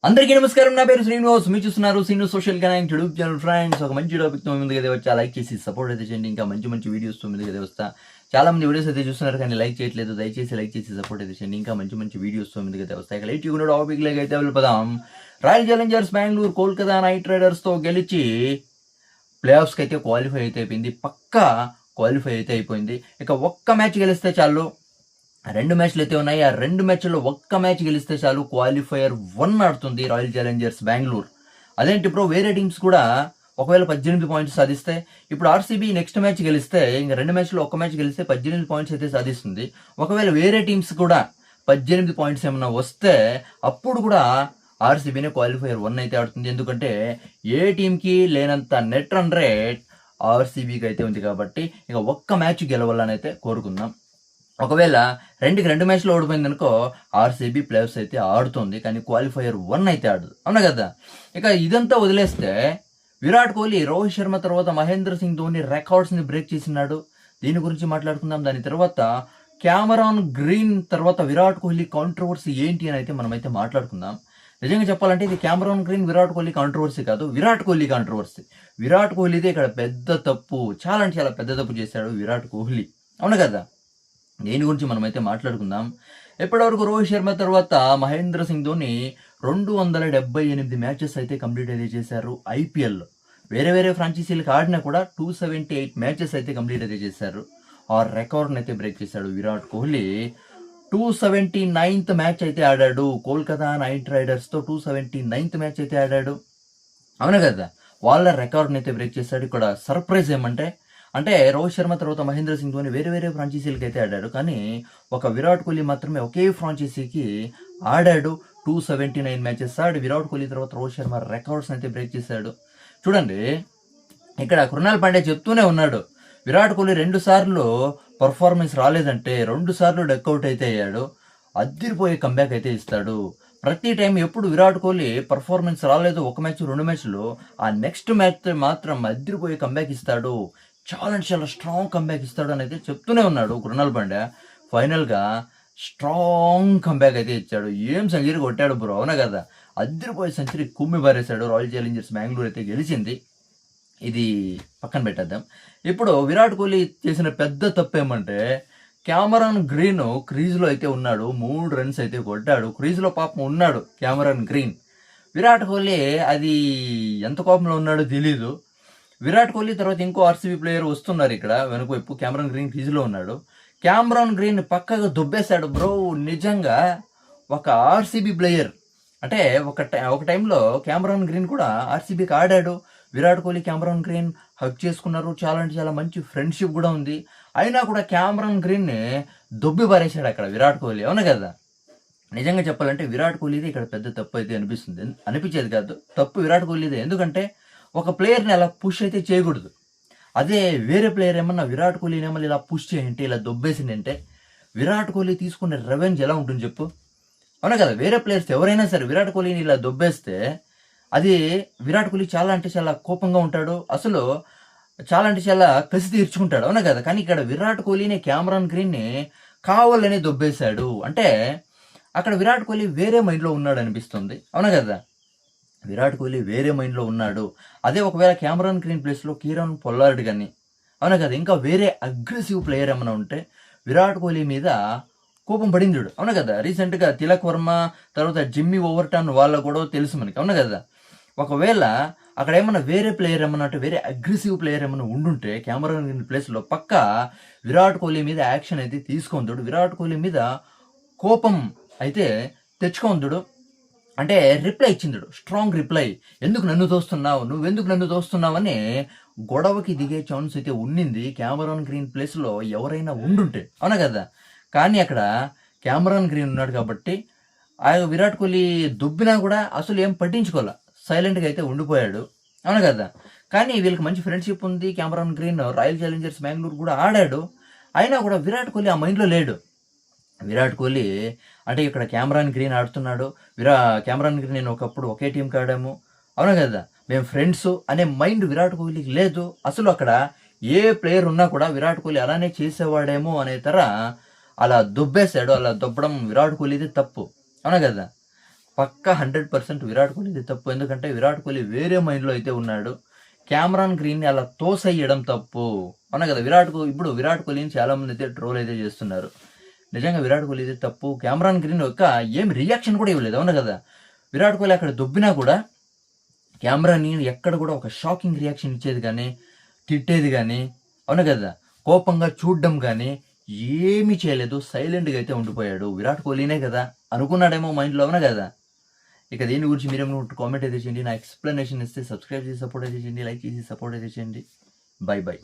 అందరికీ నమస్కారం. నా పేరు శ్రీనివాస్. మీరు చూస్తున్నారు Srinu social connect YouTube channel. Friends, ఒక మంచి టాపిక్ తో ముందుకు అయితే వచ్చా. లైక్ చేసి సపోర్ట్ అయితే చేయండి. ఇంకా మంచి మంచి వీడియోస్ తో ముందుకు అయితే వస్తా. చాలా మంది వీడియోస్ అయితే చూస్తున్నారు కానీ లైక్ చేయట్లేదు. దయచేసి లైక్ చేసి సపోర్ట్ అయితే చేయండి. ఇంకా మంచి మంచి వీడియోస్ తో ముందుకు అయితే వస్తాయి. లైట్ ఉన్న టాపిక్ లైక్ అయితే వెళ్ళిపోదాం. Royal Challengers Bengaluru Kolkata night riders తో గెలిచి ప్లే ఆఫ్స్కి అయితే క్వాలిఫై అయితే అయిపోయింది. పక్కా క్వాలిఫై అయితే అయిపోయింది. ఇక ఒక్క మ్యాచ్ గెలిస్తే చాలు. 2 మ్యాచ్లు అయితే ఉన్నాయి. ఆ 2 మ్యాచ్ల్లో ఒక్క మ్యాచ్ గెలిస్తే చాలు క్వాలిఫైయర్ 1 ఆడుతుంది రాయల్ ఛాలెంజర్స్ బెంగళూరు. అదేంటి బ్రో, వేరే టీమ్స్ కూడా ఒకవేళ 18 పాయింట్స్ సాధిస్తే, ఇప్పుడు ఆర్సీబీ నెక్స్ట్ మ్యాచ్ గెలిస్తే ఇంకా 2 మ్యాచ్లో ఒక్క మ్యాచ్ గెలిస్తే 18 పాయింట్స్ అయితే సాధిస్తుంది. ఒకవేళ వేరే టీమ్స్ కూడా 18 పాయింట్స్ ఏమన్నా వస్తే అప్పుడు కూడా ఆర్సీబీనే క్వాలిఫైయర్ 1 అయితే ఆడుతుంది. ఎందుకంటే ఏ టీంకి లేనంత నెట్ రన్ రేట్ ఆర్సీబీకి అయితే ఉంది. కాబట్టి ఇక ఒక్క మ్యాచ్ గెలవాలని అయితే కోరుకుందాం. ఒకవేళ 2 మ్యాచ్లు ఓడిపోయింది అనుకో, ఆర్సీబీ ప్లేయర్స్ అయితే ఆడుతుంది కానీ క్వాలిఫైయర్ 1 అయితే ఆడదు. అవునా కదా. ఇక ఇదంతా వదిలేస్తే విరాట్ కోహ్లీ, రోహిత్ శర్మ తర్వాత మహేంద్ర సింగ్ ధోని రికార్డ్స్ని బ్రేక్ చేసినాడు. దీని గురించి మాట్లాడుకుందాం. దాని తర్వాత క్యామరాన్ గ్రీన్ తర్వాత విరాట్ కోహ్లీ కాంట్రవర్సీ ఏంటి అని అయితే మనమైతే మాట్లాడుకుందాం. నిజంగా చెప్పాలంటే ఇది Cameron green Virat Kohli controversy కాదు, విరాట్ కోహ్లీ కాంట్రవర్సీ. విరాట్ కోహ్లీదే ఇక్కడ పెద్ద తప్పు, చాలా అంటే చాలా పెద్ద తప్పు చేశాడు విరాట్ కోహ్లీ. అవును కదా. దేని గురించి మనమైతే మాట్లాడుకుందాం. ఇప్పటివరకు రోహిత్ శర్మ తర్వాత మహేంద్ర సింగ్ ధోని 278 మ్యాచెస్ అయితే కంప్లీట్ అయితే చేశారు ఐపీఎల్లో. వేరే వేరే ఫ్రాంచైజీలకు ఆడినా కూడా 278 మ్యాచెస్ అయితే కంప్లీట్ అయితే చేశారు. ఆ రికార్డ్ని అయితే బ్రేక్ చేశాడు విరాట్ కోహ్లీ. 279th మ్యాచ్ అయితే ఆడాడు కోల్కతా నైట్ రైడర్స్తో. 279th మ్యాచ్ అయితే ఆడాడు. అవునా కదా. వాళ్ళ రికార్డ్ని అయితే బ్రేక్ చేశాడు. ఇక్కడ సర్ప్రైజ్ ఏమంటే రోహిత్ శర్మ తర్వాత మహేంద్ర సింగ్ ధోని వేరే వేరే ఫ్రాంచైజీలకి అయితే ఆడాడు, కానీ ఒక విరాట్ కోహ్లీ మాత్రమే ఒకే ఫ్రాంచైజీకి ఆడాడు. 279 మ్యాచెస్ ఆడి విరాట్ కోహ్లీ తర్వాత రోహిత్ శర్మ రికార్డ్స్ని అయితే బ్రేక్ చేశాడు. చూడండి, ఇక్కడ కృణాల్ పాండ్యా చెప్తూనే ఉన్నాడు, విరాట్ కోహ్లీ 2 సార్లు పర్ఫార్మెన్స్ రాలేదంటే 2 సార్లు డక్అవుట్ అయితే అయ్యాడు. అద్దిరిపోయే కంబ్యాక్ అయితే ఇస్తాడు. ప్రతి టైం ఎప్పుడు విరాట్ కోహ్లీ పర్ఫార్మెన్స్ రాలేదు, ఒక మ్యాచ్ 2 మ్యాచ్లు, ఆ నెక్స్ట్ మ్యాచ్ మాత్రం అద్దిరిపోయే కంబ్యాక్ ఇస్తాడు, చాలా అంటే చాలా స్ట్రాంగ్ కంబ్యాక్ ఇస్తాడు అని అయితే చెప్తూనే ఉన్నాడు కృణాల్ పాండ్యా. ఫైనల్గా స్ట్రాంగ్ కంబ్యాక్ అయితే ఇచ్చాడు. ఏం సెంచరీ కొట్టాడు బ్రో. అవునా కదా. అద్దరిపోయే సెంచరీ కుమ్మి బారేశాడు. రాయల్ ఛాలెంజర్స్ బెంగళూరు అయితే గెలిచింది. ఇది పక్కన పెట్టేద్దాం. ఇప్పుడు విరాట్ కోహ్లీ చేసిన పెద్ద తప్పు ఏమంటే, క్యామరాన్ గ్రీన్ క్రీజ్లో అయితే ఉన్నాడు, 3 రన్స్ అయితే కొట్టాడు. క్రీజ్లో పాపం ఉన్నాడు క్యామరాన్ గ్రీన్. విరాట్ కోహ్లీ అది ఎంత కోపంలో ఉన్నాడో తెలీదు. విరాట్ కోహ్లీ తర్వాత ఇంకో ఆర్సీబీ ప్లేయర్ వస్తున్నారు ఇక్కడ వెనుక వైపు. క్యామరాన్ గ్రీన్ క్రీజ్లో ఉన్నాడు. క్యామరాన్ గ్రీన్ పక్కగా దుబ్బేశాడు బ్రో. నిజంగా ఒక ఆర్సీబీ ప్లేయర్ అంటే ఒక టైంలో క్యామరాన్ గ్రీన్ కూడా ఆర్సీబీకి ఆడాడు. విరాట్ కోహ్లీ క్యామరాన్ గ్రీన్ హక్ చేసుకున్నారు. చాలా అంటే చాలా మంచి ఫ్రెండ్షిప్ కూడా ఉంది. అయినా కూడా క్యామరాన్ గ్రీన్ని దొబ్బి పారేశాడు అక్కడ విరాట్ కోహ్లీ. అవునా కదా. నిజంగా చెప్పాలంటే విరాట్ కోహ్లీది ఇక్కడ పెద్ద తప్పు అయితే అనిపించేది కాదు, తప్పు విరాట్ కోహ్లీదే. ఎందుకంటే ఒక ప్లేయర్ని అలా పుష్ అయితే చేయకూడదు. అదే వేరే ప్లేయర్ ఏమన్నా విరాట్ కోహ్లీని ఏమన్నా ఇలా పుష్ చేయంటే, ఇలా దొబ్బేసిందంటే విరాట్ కోహ్లీ తీసుకునే రెవెంజ్ ఎలా ఉంటుంది చెప్పు. అవునా కదా. వేరే ప్లేయర్స్ ఎవరైనా సరే విరాట్ కోహ్లీని ఇలా దొబ్బేస్తే అది విరాట్ కోహ్లీ చాలా అంటే చాలా కోపంగా ఉంటాడు, అసలు చాలా అంటే చాలా కసి తీర్చుకుంటాడు. అవునా కదా. కానీ ఇక్కడ విరాట్ కోహ్లీని క్యామరాన్ గ్రీన్ని కావాలనే దొబ్బేశాడు. అంటే అక్కడ విరాట్ కోహ్లీ వేరే మైండ్లో ఉన్నాడు అనిపిస్తుంది. అవునా కదా. విరాట్ కోహ్లీ వేరే మైండ్లో ఉన్నాడు. అదే ఒకవేళ క్యామరాన్ గ్రీన్ ప్లేస్లో కీరన్ పొల్లార్డ్ కానీ, అవునా కదా, ఇంకా వేరే అగ్రెసివ్ ప్లేయర్ ఏమైనా ఉంటే విరాట్ కోహ్లీ మీద కోపం పడింది. అవునా కదా. రీసెంట్గా తిలక్ వర్మ తర్వాత జిమ్మీ ఓవర్టన్ వాళ్ళ కూడా తెలుసు మనకి. అవునా కదా. ఒకవేళ అక్కడ ఏమన్నా వేరే ప్లేయర్ ఏమన్నా అంటే వేరే అగ్రెసివ్ ప్లేయర్ ఏమన్నా ఉండుంటే క్యామరాన్ గ్రీన్ ప్లేస్లో పక్క విరాట్ కోహ్లీ మీద యాక్షన్ అయితే తీసుకుందుడు. విరాట్ కోహ్లీ మీద కోపం అయితే తెచ్చుకుందుడు. అంటే రిప్లై ఇచ్చింది, స్ట్రాంగ్ రిప్లై. ఎందుకు నన్ను తోస్తున్నావు, నువ్వెందుకు నన్ను తోస్తున్నావు అని గొడవకి దిగే ఛాన్స్ అయితే ఉండింది క్యామరాన్ గ్రీన్ ప్లేస్లో ఎవరైనా ఉండుంటే. అవునా కదా. కానీ అక్కడ క్యామరాన్ గ్రీన్ ఉన్నాడు కాబట్టి ఆ విరాట్ కోహ్లీ దుబ్బినా కూడా అసలు ఏం పట్టించుకోలే, సైలెంట్గా అయితే ఉండిపోయాడు. అవునా కదా. కానీ వీళ్ళకి మంచి ఫ్రెండ్షిప్ ఉంది. Cameron green royal Challengers Bengaluru కూడా ఆడాడు. అయినా కూడా విరాట్ కోహ్లీ ఆ మైండ్లో లేడు. విరాట్ కోహ్లీ అంటే ఇక్కడ క్యామరాన్ గ్రీన్ ఆడుతున్నాడు, క్యామరాన్ గ్రీన్ నేను ఒకప్పుడు ఒకే టీంకి ఆడాము, అవునా కదా, మేము ఫ్రెండ్స్ అనే మైండ్ విరాట్ కోహ్లీకి లేదు. అసలు అక్కడ ఏ ప్లేయర్ ఉన్నా కూడా విరాట్ కోహ్లీ అలానే చేసేవాడేమో అనే అలా దుబ్బేశాడు. అలా దుబ్బడం విరాట్ కోహ్లీది తప్పు. అవునా కదా. పక్కా 100% విరాట్ కోహ్లీది తప్పు. ఎందుకంటే విరాట్ కోహ్లీ వేరే మైండ్‌లో అయితే ఉన్నాడు. క్యామరాన్ గ్రీన్‌ని అలా తోసేయడం తప్పు. అవునా కదా! ఇప్పుడు విరాట్ కోహ్లీని చాలామంది అయితే ట్రోల్ అయితే చేస్తున్నారు. నిజంగా విరాట్ కోహ్లీది తప్పు. క్యామరాన్ గ్రీన్ ఏం రియాక్షన్ కూడా ఇవ్వలేదు. అవునా కదా! విరాట్ కోహ్లీ అక్కడ దొబ్బినా కూడా కెమెరాని ఎక్కడ కూడా ఒక షాకింగ్ రియాక్షన్ ఇచ్చేది కానీ, తిట్టేది కానీ, అవునా కదా! కోపంగా చూడడం కానీ ఏమీ చేయలేదు. సైలెంట్‌గా అయితే ఉండిపోయాడు. విరాట్ కోహ్లీనే కదా అనుకున్నాడేమో మైండ్‌లో, అవునా కదా! ఇక దీని గురించి మీరేమన్నా కామెంట్ అయితే చేయండి. నా ఎక్స్‌ప్లనేషన్ ఇస్తే సబ్స్క్రైబ్ చేసి సపోర్ట్ అయితే చేయండి. లైక్ చేసి సపోర్ట్ అయితే చేయండి. By by.